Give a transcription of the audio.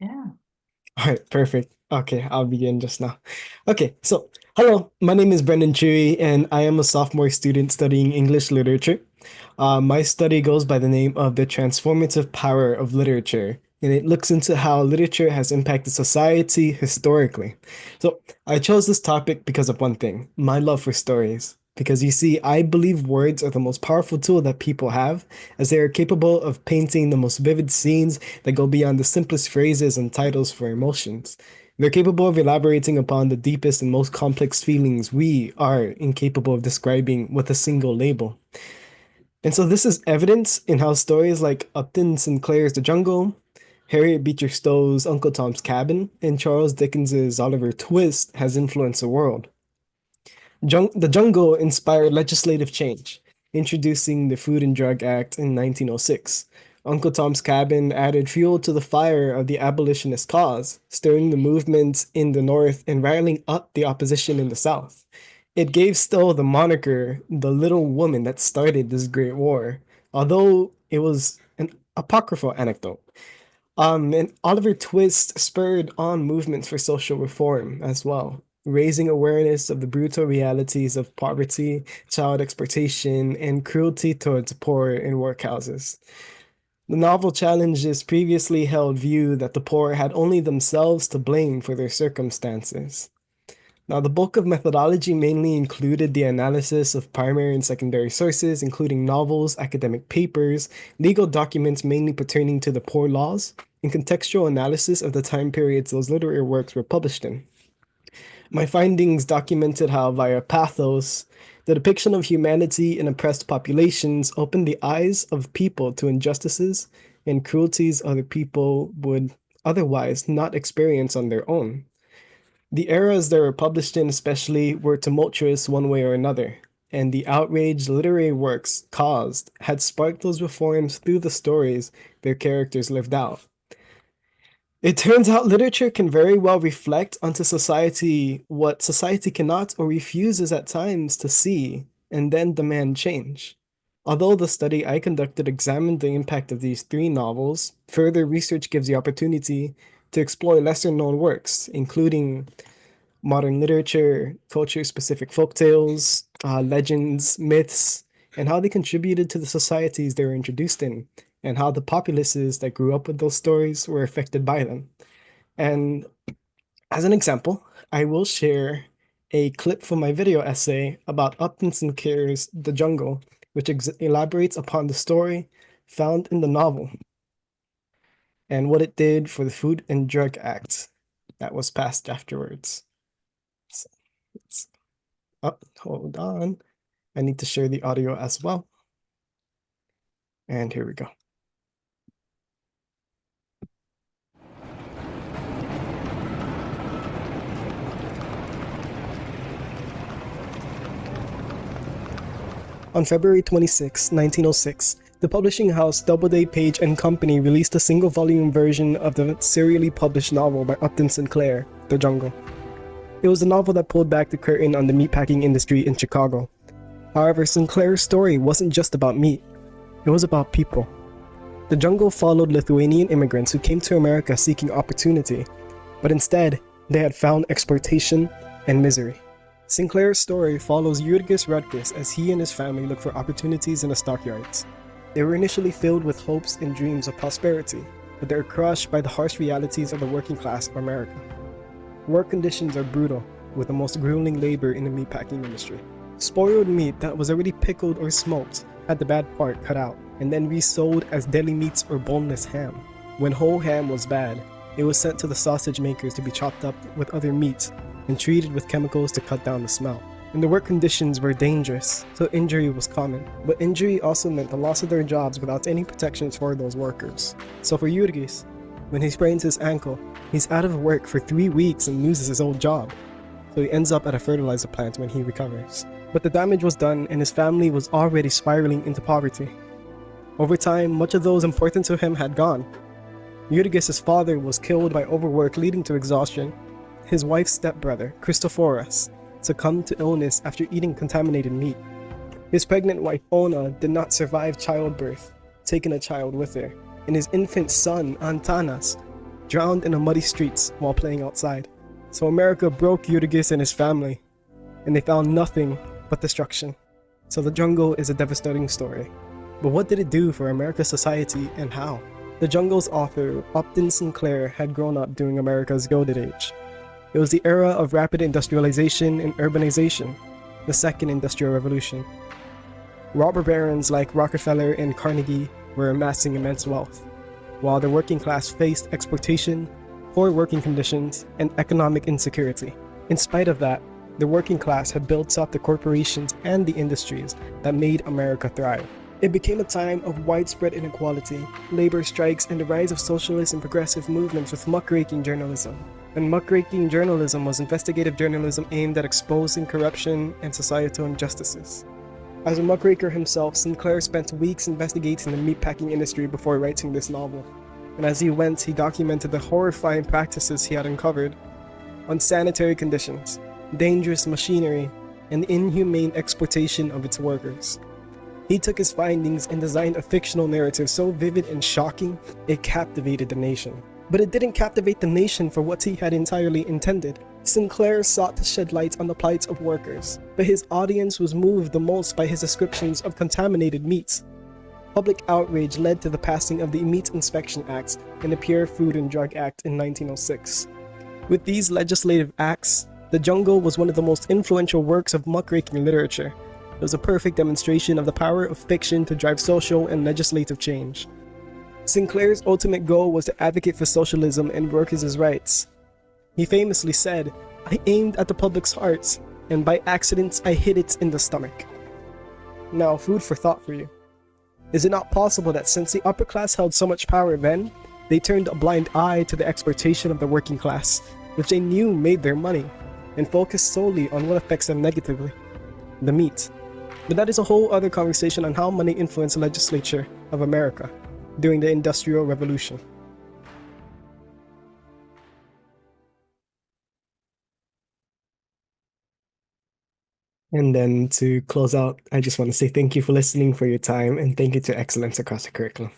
Yeah. All right, perfect. Okay, I'll begin just now. Okay, so hello, my name is Brendan Chewy, and I am a sophomore student studying English literature. My study goes by the name of the transformative power of literature, and it looks into how literature has impacted society historically. So I chose this topic because of one thing, my love for stories. Because you see, I believe words are the most powerful tool that people have, as they are capable of painting the most vivid scenes that go beyond the simplest phrases and titles for emotions. They're capable of elaborating upon the deepest and most complex feelings we are incapable of describing with a single label. And so this is evidence in how stories like Upton Sinclair's The Jungle, Harriet Beecher Stowe's Uncle Tom's Cabin, and Charles Dickens's Oliver Twist has influenced the world. The Jungle inspired legislative change, introducing the Food and Drug Act in 1906. Uncle Tom's Cabin added fuel to the fire of the abolitionist cause, stirring the movement in the North and riling up the opposition in the South. It gave Stowe the moniker, the little woman that started this great war, although it was an apocryphal anecdote. And Oliver Twist spurred on movements for social reform as well, raising awareness of the brutal realities of poverty, child exploitation, and cruelty towards poor in workhouses. The novel challenges previously held view that the poor had only themselves to blame for their circumstances. Now, the bulk of methodology mainly included the analysis of primary and secondary sources, including novels, academic papers, legal documents mainly pertaining to the poor laws, and contextual analysis of the time periods those literary works were published in. My findings documented how, via pathos, the depiction of humanity in oppressed populations opened the eyes of people to injustices and cruelties other people would otherwise not experience on their own. The eras they were published in, especially, were tumultuous one way or another, and the outrage literary works caused had sparked those reforms through the stories their characters lived out. It turns out literature can very well reflect onto society what society cannot or refuses at times to see, and then demand change. Although the study I conducted examined the impact of these three novels, further research gives the opportunity to explore lesser known works, including modern literature, culture-specific folktales, legends, myths, and how they contributed to the societies they were introduced in, and how the populaces that grew up with those stories were affected by them. And as an example, I will share a clip from my video essay about Upton Sinclair's The Jungle, which elaborates upon the story found in the novel and what it did for the Food and Drug Act that was passed afterwards. So, oh, hold on. I need to share the audio as well. And here we go. On February 26, 1906, the publishing house Doubleday, Page and Company released a single-volume version of the serially published novel by Upton Sinclair, The Jungle. It was a novel that pulled back the curtain on the meatpacking industry in Chicago. However, Sinclair's story wasn't just about meat, it was about people. The Jungle followed Lithuanian immigrants who came to America seeking opportunity, but instead, they had found exploitation and misery. Sinclair's story follows Jurgis Rudquist as he and his family look for opportunities in the stockyards. They were initially filled with hopes and dreams of prosperity, but they are crushed by the harsh realities of the working class of America. Work conditions are brutal, with the most grueling labor in the meatpacking industry. Spoiled meat that was already pickled or smoked had the bad part cut out, and then resold as deli meats or boneless ham. When whole ham was bad, it was sent to the sausage makers to be chopped up with other meats and treated with chemicals to cut down the smell. And the work conditions were dangerous, so injury was common. But injury also meant the loss of their jobs without any protections for those workers. So for Jurgis, when he sprains his ankle, he's out of work for 3 weeks and loses his old job. So he ends up at a fertilizer plant when he recovers. But the damage was done and his family was already spiraling into poverty. Over time, much of those important to him had gone. Jurgis' father was killed by overwork leading to exhaustion. His wife's stepbrother, Christophoras, succumbed to illness after eating contaminated meat. His pregnant wife, Ona, did not survive childbirth, taking a child with her, and his infant son, Antanas, drowned in the muddy streets while playing outside. So America broke Eutychus and his family, and they found nothing but destruction. So the jungle is a devastating story. But what did it do for America's society and how? The Jungle's author, Upton Sinclair, had grown up during America's Gilded Age. It was the era of rapid industrialization and urbanization, the Second Industrial Revolution. Robber barons like Rockefeller and Carnegie were amassing immense wealth, while the working class faced exploitation, poor working conditions, and economic insecurity. In spite of that, the working class had built up the corporations and the industries that made America thrive. It became a time of widespread inequality, labor strikes, and the rise of socialist and progressive movements with muckraking journalism. And muckraking journalism was investigative journalism aimed at exposing corruption and societal injustices. As a muckraker himself, Sinclair spent weeks investigating the meatpacking industry before writing this novel. And as he went, he documented the horrifying practices he had uncovered: unsanitary conditions, dangerous machinery, and the inhumane exploitation of its workers. He took his findings and designed a fictional narrative so vivid and shocking, it captivated the nation. But it didn't captivate the nation for what he had entirely intended. Sinclair sought to shed light on the plight of workers, but his audience was moved the most by his descriptions of contaminated meats. Public outrage led to the passing of the Meat Inspection Act and the Pure Food and Drug Act in 1906. With these legislative acts, The Jungle was one of the most influential works of muckraking literature. It was a perfect demonstration of the power of fiction to drive social and legislative change. Sinclair's ultimate goal was to advocate for socialism and workers' rights. He famously said, "I aimed at the public's hearts, and by accident I hit it in the stomach." Now, food for thought for you. Is it not possible that since the upper class held so much power then, they turned a blind eye to the exploitation of the working class, which they knew made their money, and focused solely on what affects them negatively? The meat. But that is a whole other conversation on how money influenced the legislature of America during the Industrial Revolution. And then to close out, I just want to say thank you for listening, for your time, and thank you to Excellence Across the Curriculum.